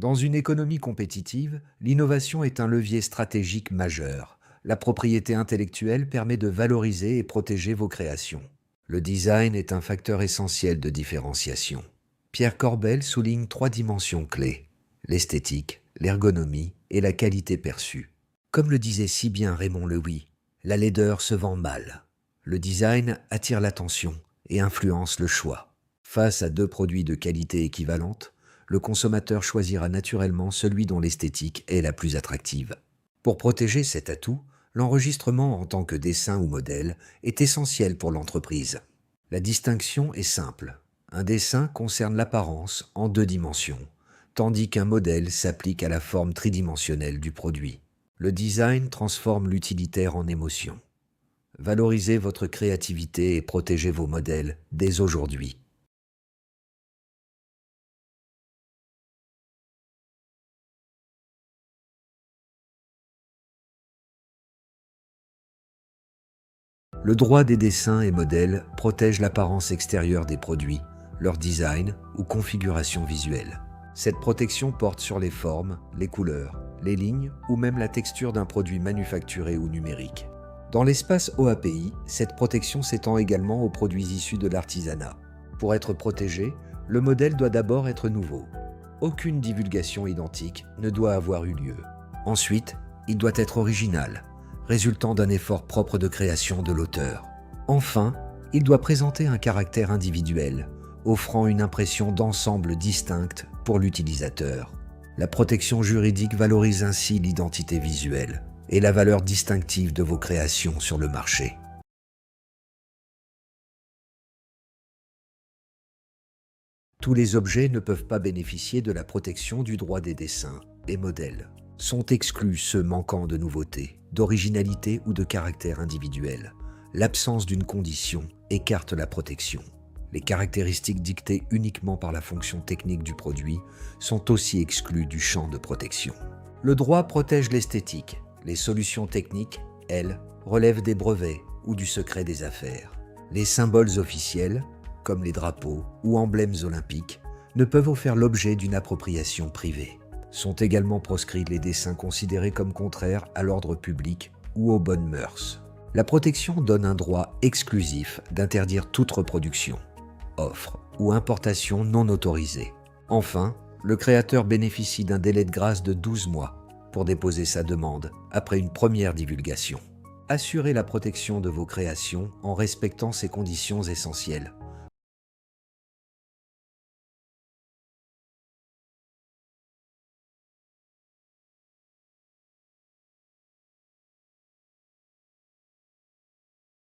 Dans une économie compétitive, l'innovation est un levier stratégique majeur. La propriété intellectuelle permet de valoriser et protéger vos créations. Le design est un facteur essentiel de différenciation. Pierre Corbel souligne 3 dimensions clés: l'esthétique, l'ergonomie et la qualité perçue. Comme le disait si bien Raymond Loewy, la laideur se vend mal. Le design attire l'attention et influence le choix. Face à 2 produits de qualité équivalente, le consommateur choisira naturellement celui dont l'esthétique est la plus attractive. Pour protéger cet atout, l'enregistrement en tant que dessin ou modèle est essentiel pour l'entreprise. La distinction est simple. Un dessin concerne l'apparence en 2 dimensions, tandis qu'un modèle s'applique à la forme tridimensionnelle du produit. Le design transforme l'utilitaire en émotion. Valorisez votre créativité et protégez vos modèles dès aujourd'hui. Le droit des dessins et modèles protège l'apparence extérieure des produits, leur design ou configuration visuelle. Cette protection porte sur les formes, les couleurs, les lignes ou même la texture d'un produit manufacturé ou numérique. Dans l'espace OAPI, cette protection s'étend également aux produits issus de l'artisanat. Pour être protégé, le modèle doit d'abord être nouveau. Aucune divulgation identique ne doit avoir eu lieu. Ensuite, il doit être original, résultant d'un effort propre de création de l'auteur. Enfin, il doit présenter un caractère individuel, offrant une impression d'ensemble distincte pour l'utilisateur. La protection juridique valorise ainsi l'identité visuelle et la valeur distinctive de vos créations sur le marché. Tous les objets ne peuvent pas bénéficier de la protection du droit des dessins et modèles. Sont exclus ceux manquant de nouveauté, d'originalité ou de caractère individuel. L'absence d'une condition écarte la protection. Les caractéristiques dictées uniquement par la fonction technique du produit sont aussi exclues du champ de protection. Le droit protège l'esthétique. Les solutions techniques, elles, relèvent des brevets ou du secret des affaires. Les symboles officiels, comme les drapeaux ou emblèmes olympiques, ne peuvent faire l'objet d'une appropriation privée. Sont également proscrits les dessins considérés comme contraires à l'ordre public ou aux bonnes mœurs. La protection donne un droit exclusif d'interdire toute reproduction, offre ou importation non autorisée. Enfin, le créateur bénéficie d'un délai de grâce de 12 mois pour déposer sa demande après une première divulgation. Assurez la protection de vos créations en respectant ces conditions essentielles.